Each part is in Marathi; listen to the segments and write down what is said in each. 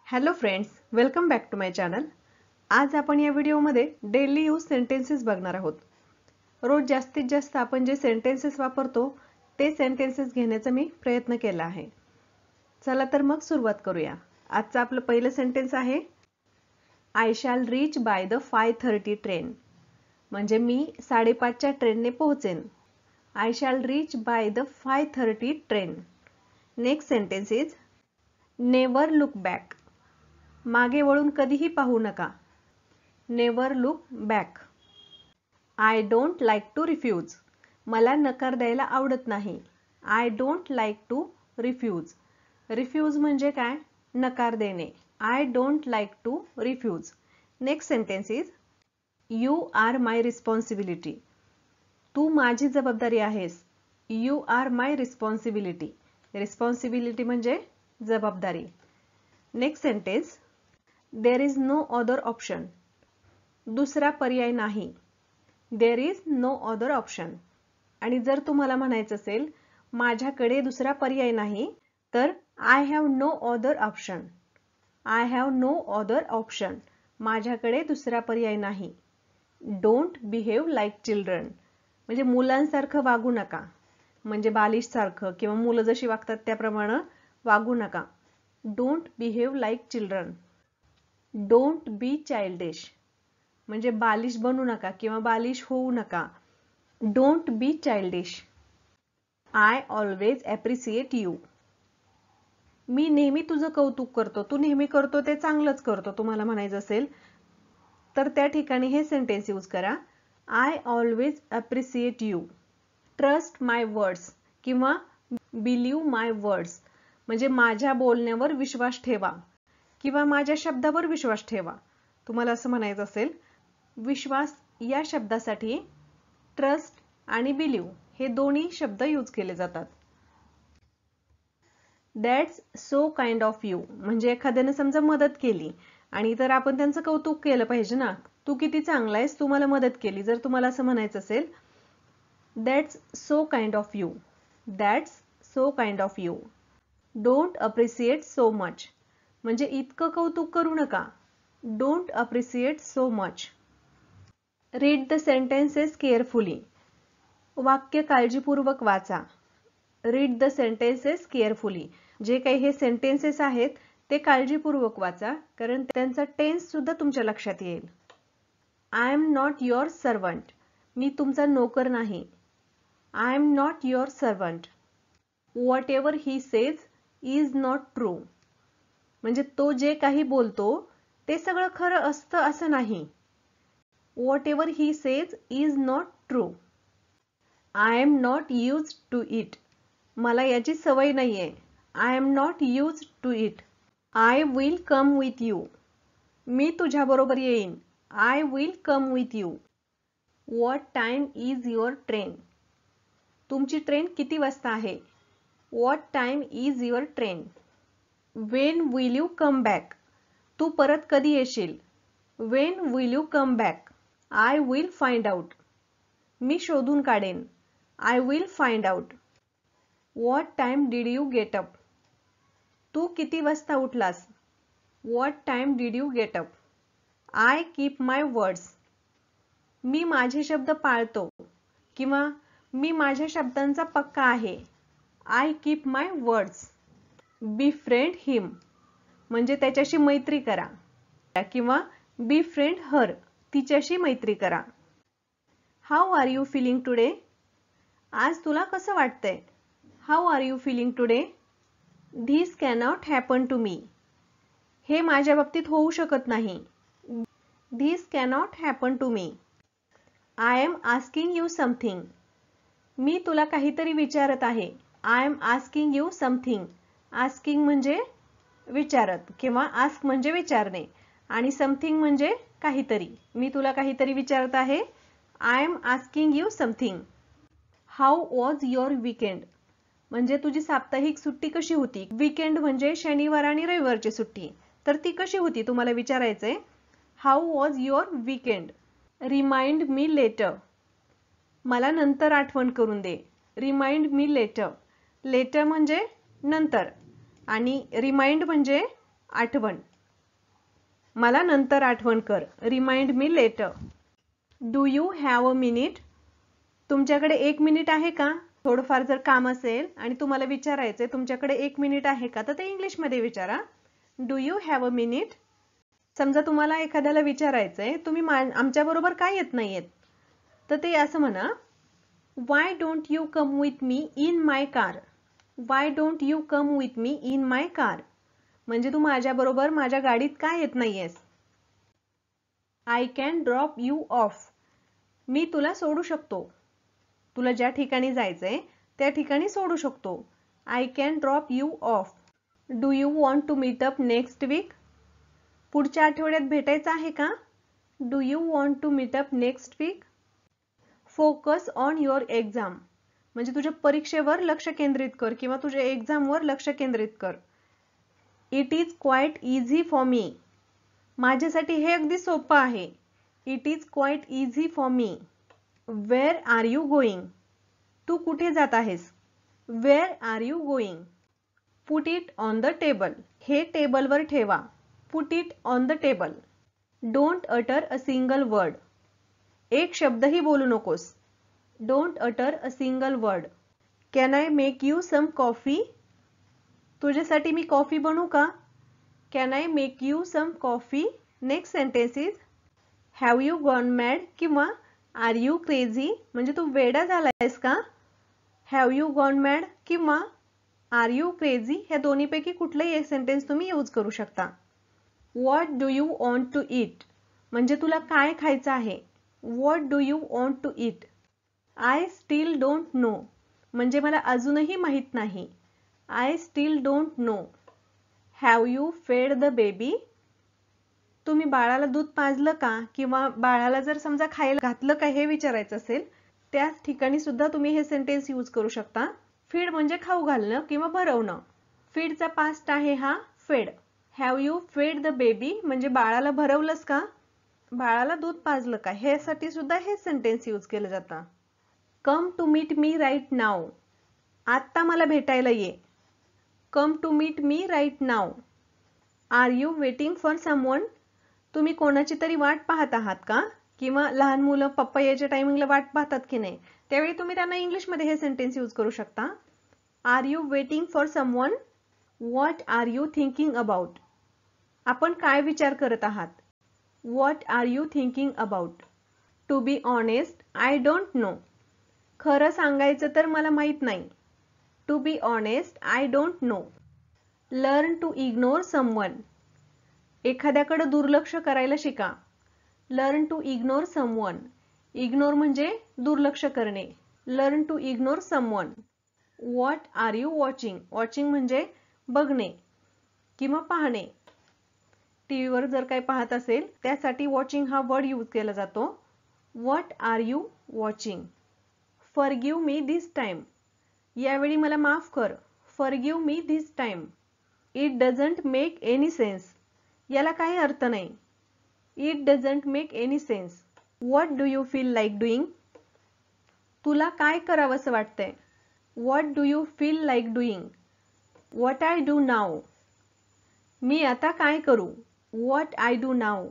Hello friends, welcome back to my channel. आज आपण या व्हिडिओमध्ये डेली यूज सेंटेन्सेस बघणार आहोत। रोज जास्तीत जास्त आपण जे सेंटेन्सेस वापरतो ते सेंटेन्सेस घेण्याचा मी प्रयत्न केला आहे। चला तर मग सुरुवात करूया। आजचं आपलं पहिलं सेंटेन्स आहे I shall reach by the 5:30 train. म्हणजे मी 5:30च्या ट्रेनने पोहोचेन। I shall reach by the 5:30 train. Next sentence is never look back. मागे वळून कधीही पाहू नका। Never look back. I don't like to refuse. मला नकार द्यायला आवडत नाही। I don't like to refuse. Refuse म्हणजे काय? नकार देणे। I don't like to refuse. Next sentence is you are my responsibility. तू माझी जबाबदारी आहेस। You are my responsibility. Responsibility म्हणजे जबाबदारी। Next sentence there is no other option. दुसरा पर्याय नाही। There is no other option. आणि जर तुम्हाला म्हणायचं असेल माझ्याकडे दुसरा पर्याय नाही तर I have no other option. I have no other option. माझ्याकडे दुसरा पर्याय नाही। Don't behave like children. म्हणजे मुलांसारखं वागू नका। म्हणजे बालिश सारखं किंवा मुलं जशी वागतात त्याप्रमाणे वागू नका। Don't behave like children. Don't be childish. म्हणजे बालिश बनू नका किंवा बालिश होऊ नका। Don't be childish. I always appreciate you. मी नेहमी तुझं कौतुक करतो। तू नेहमी करतो ते चांगलंच करतो तुम्हाला म्हणायचं असेल तर त्या ठिकाणी हे सेंटेन्स यूज करा I always appreciate you. Trust my words किंवा बिलीव्ह माय वर्ड्स। म्हणजे माझ्या बोलण्यावर विश्वास ठेवा किंवा माझ्या शब्दावर विश्वास ठेवा। तुम्हाला असं म्हणायचं असेल विश्वास या शब्दासाठी ट्रस्ट आणि बिलीव्ह हे दोन्ही शब्द यूज केले जातात। That's so kind of you. म्हणजे एखाद्याने समजा मदत केली आणि तर आपण त्यांचं कौतुक केलं पाहिजे ना। तू किती चांगला आहेस, तू मला मदत केली। जर तुम्हाला असं म्हणायचं असेल that's so kind of you. That's so kind of you. Don't appreciate so much. म्हणजे इतकं कौतुक करू नका। Don't appreciate so much. Read the sentences carefully. वाक्य काळजीपूर्वक वाचा। Read the sentences carefully. जे काही हे सेंटेन्सेस आहेत ते काळजीपूर्वक वाचा कारण त्यांचा टेन्स सुद्धा तुमच्या लक्षात येईल। I am not your servant. मी तुमचा नोकर नाही। I am not your servant. Whatever he says is not true. म्हणजे तो जे काही बोलतो ते सगळं खरं असतं असं नाही। Whatever he says is not true. I am not used to it. मला याची सवय नाहीये। I am not used to it. I will come with you. मी तुझ्याबरोबर येईन। I will come with you. What time is your train. तुमची ट्रेन किती वाजता आहे? What time is your train. When will you come back. तू परत कधी येशील? When will you come back. I will find out. मी शोधून काढेन। I will find out. What time did you get up. तू किती वाजता उठलास? What time did you get up. I keep my words. मी माझे शब्द पाळतो किंवा मी माझ्या शब्दांचा पक्का आहे। I keep my words. Befriend him. म्हणजे त्याच्याशी मैत्री करा किंवा बिफ्रेंड हर तिच्याशी मैत्री करा। How are you feeling today. आज तुला कसं वाटतंय? How are you feeling today. This cannot happen to me. हे माझ्या बाबतीत होऊ शकत नाही। This cannot happen to me. I am asking you something. मी तुला काहीतरी विचारत आहे। I am asking you something. Asking म्हणजे विचारत किंवा आस्क म्हणजे विचारणे आणि समथिंग म्हणजे काहीतरी। मी तुला काहीतरी विचारत आहे। I am asking you something. How was your weekend. म्हणजे तुझी साप्ताहिक सुट्टी कशी होती? वीकेंड म्हणजे शनिवार आणि रविवारची सुट्टी। तर ती कशी होती तुम्हाला विचारायचंय। How was your weekend. Remind me later. मला नंतर आठवण करून दे। Remind me later. लेटर म्हणजे नंतर आणि रिमाइंड म्हणजे आठवण। मला नंतर आठवण कर. Remind me letter. Do you have a minute? तुमच्याकडे 1 मिनिट आहे का? थोडंफार जर काम असेल आणि तुम्हाला विचारायचंय तुमच्याकडे 1 मिनिट आहे का, तर ते इंग्लिशमध्ये विचारा. Do you have a minute? समजा तुम्हाला एखाद्याला विचारायचंय तुम्ही आमच्याबरोबर का येत नाहीयेत, तर ते असं म्हणा, why don't you come with me in my car? Why don't you come with me in my car? म्हणजे तू माझ्याबरोबर माझ्या गाडीत का येत नाहीयेस? I can drop you off. मी तुला सोडू शकतो. तुला ज्या ठिकाणी जायचंय त्या ठिकाणी सोडू शकतो. I can drop you off. Do you want to meet up next week? पुढच्या आठवड्यात भेटायचं आहे का? Do you want to meet up next week? Focus on your exam. म्हणजे तुझ्या परीक्षेवर लक्ष केंद्रित कर किंवा तुझ्या एक्झामवर लक्ष केंद्रित कर. It is quite easy for me. माझ्यासाठी हे अगदी सोपं आहे. It is quite easy for me. Where are you going? तू कुठे जात आहेस? Where are you going? Put it on the table. हे टेबलवर ठेवा. Put it on the table. Don't utter a single word. एक शब्दही बोलू नकोस. Don't utter a single word. Can I make you some coffee? तुझ्यासाठी मी कॉफी बनवू का? Can I make you some coffee? Next sentence is have you gone mad किंवा आर यू क्रेझी. म्हणजे तू वेडा झालायस का? हॅव यू गॉन मॅड किंवा आर यू क्रेझी ह्या दोन्हीपैकी कुठलंही एक सेंटेन्स तुम्ही यूज करू शकता. What do you want to eat? म्हणजे तुला काय खायचं आहे? What do you want to eat? I still don't know. म्हणजे मला अजूनही माहित नाही. I still don't no. Have you फेड द बेबी? तुम्ही बाळाला दूध पाजलं का? किंवा बाळाला जर समजा खायला घातलं का हे विचारायचं असेल, त्याच ठिकाणी सुद्धा तुम्ही हे सेंटेन्स यूज करू शकता. फीड म्हणजे खाऊ घालणं किंवा भरवणं. फीडचा पास्ट आहे हा फेड. हॅव यू फेड द बेबी म्हणजे बाळाला भरवलंस का? बाळाला दूध पाजलं का? ह्यासाठी सुद्धा हे सेंटेन्स यूज केलं जातं. Come to meet me right now. आत्ता मला भेटायला ये. Come to meet me right now. Are you waiting for someone? तुम्ही कोणाची तरी वाट पाहत आहात का? किंवा लहान मुलं पप्पा यायच्या टायमिंगला वाट पाहतात की नाही, त्यावेळी तुम्ही त्यांना इंग्लिशमध्ये हे सेंटेन्स यूज करू शकता. Are you waiting for someone? What are you thinking about? आपण काय विचार करत आहात? What are you thinking about? To be honest I don't know. खरं सांगायचं तर मला माहित नाही. To be honest I don't know. Learn to ignore someone. एखाद्याकडे दुर्लक्ष करायला शिका. Learn to ignore someone. Ignore म्हणजे दुर्लक्ष करणे. Learn to ignore someone. What are you watching? Watching म्हणजे बघणे किंवा पाहणे. टीव्हीवर जर काही पाहत असेल त्यासाठी वॉचिंग हा वर्ड यूज केला जातो. What are you watching? Forgive me this time. यावेळी मला माफ कर. Forgive me this time. It doesn't make any sense. याला काही अर्थ नाही. It doesn't make any sense. What do you feel like doing? तुला काय करावंसं वाटतंय? What do you feel like doing? What I do now. मी आता काय करू? What I do now.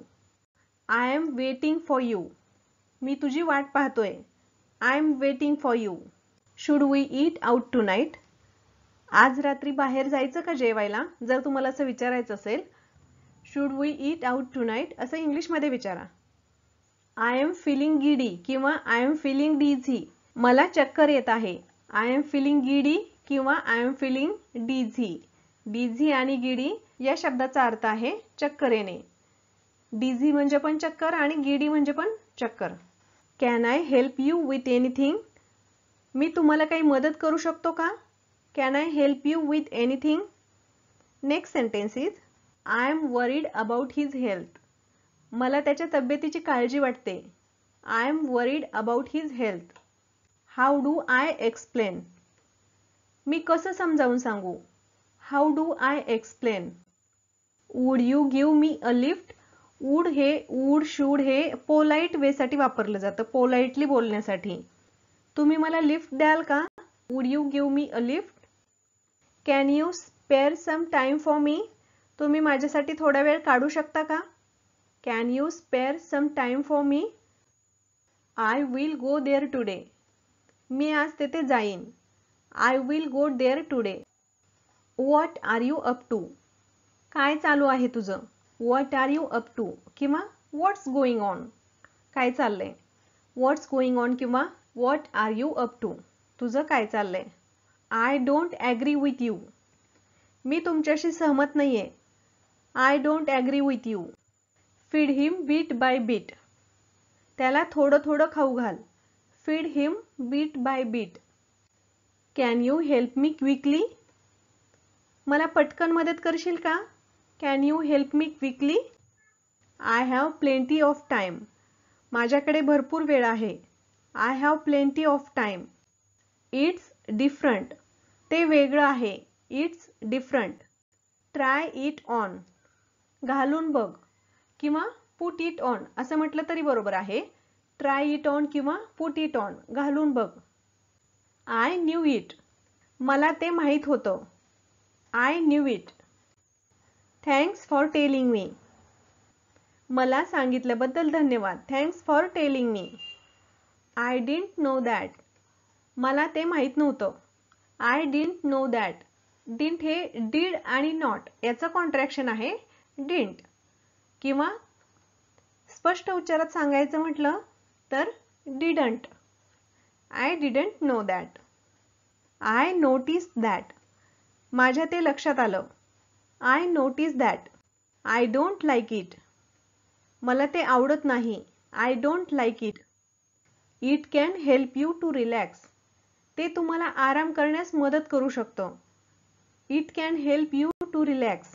I am waiting for you. मी तुझी वाट पाहतोय. I am waiting for you. Should we eat out tonight? आज रात्री बाहेर जायचं का जेवायला? जर तुम्हाला असं विचारायचं असेल, should we eat out tonight असं इंग्लिशमध्ये विचारा. आय एम फिलिंग गिडी किंवा आय एम फिलिंग डिझी. मला चक्कर येत आहे. आय एम फिलिंग गिडी किंवा आय एम फिलिंग डिझी. डिझी आणि गिडी या शब्दाचा अर्थ आहे चक्कर येणे. डिझी म्हणजे पण चक्कर आणि गिडी म्हणजे पण चक्कर. Can I help you with anything? मी तुम्हाला काही मदत करू शकतो का? Can I help you with anything? Next sentence is I am worried about his health. मला त्याच्या तब्येतीची काळजी वाटते. I am worried about his health. How do I explain? मी कसं समजावून सांगू? How do I explain? Would you give me a lift? Would should हे पोलाइट वे साठी वापरलं जातं, पोलाइटली बोलण्यासाठी. तुम्ही मला लिफ्ट द्याल का? Would you give me a lift? Can you spare some time for me? तुम्ही माझ्यासाठी थोडा वेळ काढू शकता का? Can you spare some time for me? I will go there today. मी आज तेथे जाईन. I will go there today. What are you up to? काय चालू आहे तुझं? What are you up to किंवा व्हॉट्स गोइंग ऑन? काय चाललंय? व्हॉट्स गोइंग ऑन किंवा what are you up to? तुझं काय चाललंय? I don't agree with you. मी तुमच्याशी सहमत नाहीये. I don't agree with you. Feed him bit by bit. त्याला थोडं थोडं खाऊ घाल. Feed him bit by bit. Can you help me quickly? मला पटकन मदत करशील का? Can you help me quickly? I have plenty of time. माझ्याकडे भरपूर वेळ आहे. I have plenty of time. It's different. ते वेगळं आहे. It's different. Try it on. घालून बघ किंवा पुट इट ऑन असं म्हटलं तरी बरोबर आहे. ट्राय इट ऑन किंवा पुट इट ऑन, घालून बघ. I knew it. मला ते माहीत होतं. I knew it. Thanks for telling me. मला सांगितल्याबद्दल धन्यवाद. Thanks for telling me. I didn't know that. मला ते माहीत नव्हतं. I didn't know that. Didn't हे डीड आणि नॉट याचं कॉन्ट्रॅक्शन आहे. डिडंट. किंवा स्पष्ट उच्चारात सांगायचं म्हटलं तर didn't. I didn't know that. I notice that. माझ्या ते लक्षात आलं. I notice that. I don't like it. मला ते आवडत नाही. I don't like it. It can help you to relax. ते तुम्हाला आराम करण्यास मदत करू शकतं. It can help you to relax.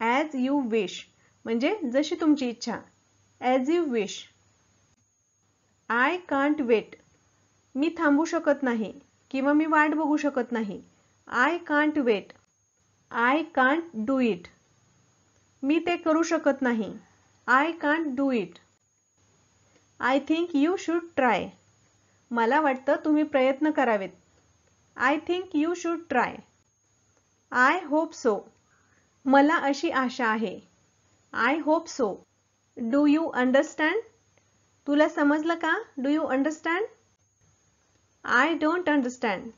As you wish म्हणजे जशी तुमची इच्छा. As you wish. I can't wait. मी थांबू शकत नाही किंवा मी वाट बघू शकत नाही. I can't wait. I can't do it. मी ते करू शकत नाही. I can't do it. I think you should try. मला वाटतं तुम्ही प्रयत्न करावेत. I think you should try. I hope so. मला अशी आशा आहे. I hope so. Do you understand. तुला समजलं का? Do you understand. I don't understand.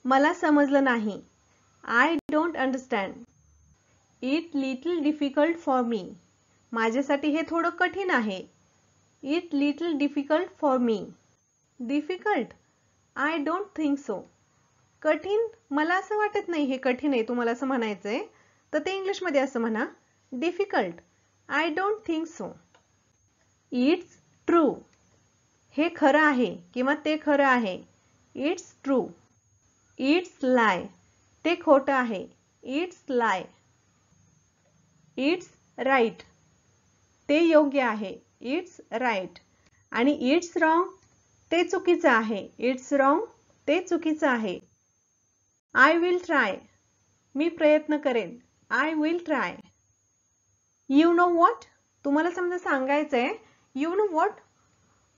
मला समजलं नाही. I don't understand. It little difficult for me. माझ्यासाठी हे थोडं कठीण आहे. It little difficult for me. Difficult. I don't think so. कठीण. मला असं वाटत नाही हे कठीण आहे तुम्हाला असं म्हणायचंय तर ते इंग्लिशमध्ये असं म्हणा. Difficult. I don't think so. It's true. हे खरं आहे किंवा ते खरं आहे. It's true. It's lie. ते खोटं आहे. It's lie. It's right. ते योग्य आहे. It's right. आणि इट्स रॉंग. ते चुकीचं आहे. It's wrong. ते चुकीचं आहे. I will try. मी प्रयत्न करेन. I will try. You know what. तुम्हाला समजा सांगायचंय यू नो व्हॉट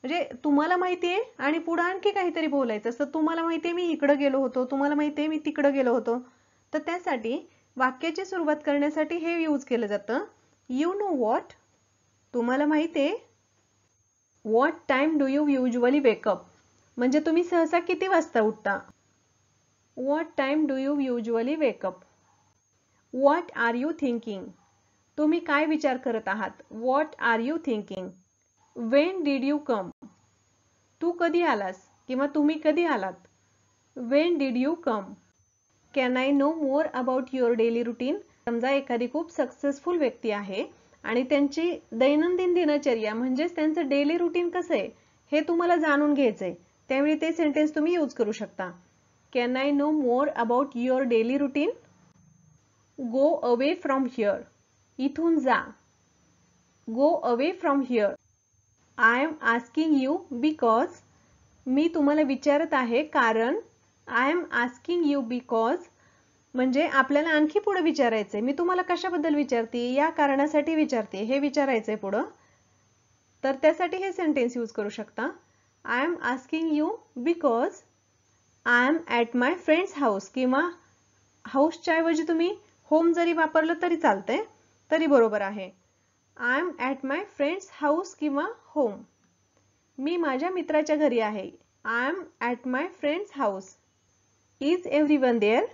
म्हणजे तुम्हाला माहिती आहे आणि पुढे आणखी काहीतरी बोलायचं असतं. तुम्हाला माहिती आहे मी इकडं गेलो होतो. तुम्हाला माहिती आहे मी तिकडं गेलो होतो. तर त्यासाठी वाक्याची सुरुवात करण्यासाठी हे यूज केलं जातं. You know what. तुम्हाला माहिती आहे. What time do you usually wake up. म्हणजे तुम्ही सहसा किती वाजता उठता. What time do you usually wake up. What are you thinking. तुम्ही काय विचार करत आहात. What are you thinking. When did you come. तू कधी आलास किंवा तुम्ही कधी आलात. When did you come. Can I know more about your daily routine. समजा एखादी खूप सक्सेसफुल व्यक्ती आहे आणि त्यांची दैनंदिन दिनचर्या म्हणजेच त्यांचं डेली रुटीन कसं आहे हे तुम्हाला जाणून घ्यायचंय. त्यावेळी ते सेंटेन्स तुम्ही यूज करू शकता. Can I know more about your daily routine. Go away from here. इथून जा. Go away from here. I am asking you because. मी तुम्हाला विचारत आहे कारण. I am asking you because म्हणजे आपल्याला आणखी पुढे विचारायचंय. मी तुम्हाला कशाबद्दल विचारते. या कारणासाठी विचारते. हे विचारायचंय पुढं. तर त्यासाठी हे सेंटेन्स यूज करू शकता. I am asking you because I am at my friend's house. किंवा हाऊसच्या ऐवजी तुम्ही होम जरी वापरलं तरी चालतंय तरी बरोबर आहे. I am at my friend's house किंवा होम. मी माझ्या मित्राच्या घरी आहे. I am at my friend's house. Is everyone there.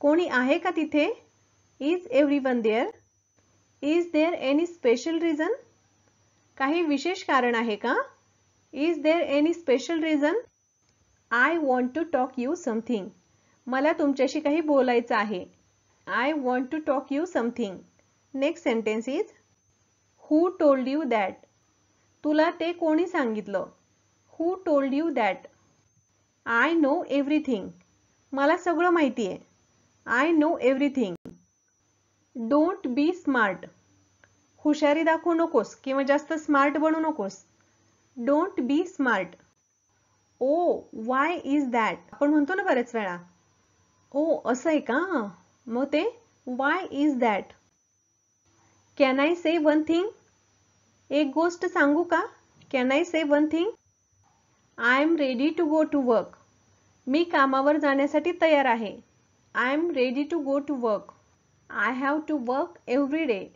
कोणी आहे का तिथे? Is everyone there. Is there any special reason. काही विशेष कारण आहे का? Is there any special reason. I want to talk you something. मला तुमच्याशी काही बोलायचं आहे. I want to talk you something. Next sentence is who told you that. तुला ते कोणी सांगितलं? Who told you that. I know everything. मला सगळं माहिती आहे. I know everything. Don't be smart. हुशारी दाखवू नकोस किंवा जास्त स्मार्ट बनू नकोस. Don't be smart. Oh why is that. आपण म्हणतो ना बरेच वेळा, ओ असं आहे का, मग ते why is that. Can I say one thing. एक गोष्ट सांगू का? Can I say one thing. I am ready to go to work. मी कामावर जाण्यासाठी तयार आहे. I am ready to go to work. I have to work every day.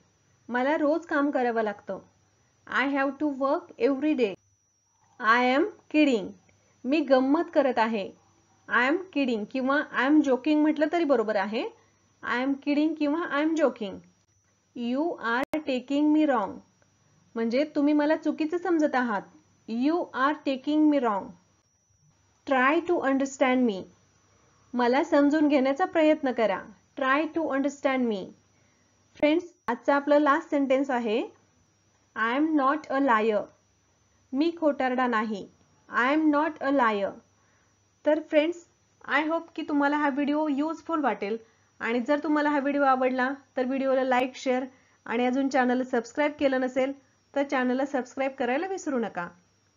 मला रोज काम करावं लागतं. I have to work every day. I am kidding. मी गंमत करत आहे. आय एम किडिंग किंवा आय एम जोकिंग म्हटलं तरी बरोबर आहे. आय एम किडिंग किंवा I am joking. You are taking me wrong. म्हणजे तुम्ही मला चुकीचं समजत आहात. You are taking me wrong. Try to understand me. मला समजून घेण्याचा प्रयत्न करा. Try to understand me. Friends, आजचा आपलं लास्ट सेंटेन्स आहे I am not a liar. मी खोटारडा नाही. आय एम नॉट अ लायर. तर फ्रेंड्स, आय होप की तुम्हाला हा व्हिडिओ युजफुल वाटेल. आणि जर तुम्हाला हा व्हिडिओ आवडला तर व्हिडिओला लाईक, शेअर आणि अजून चॅनलला सबस्क्राईब केलं नसेल तर चॅनलला सबस्क्राईब करायला विसरू नका.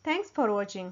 Thanks for watching.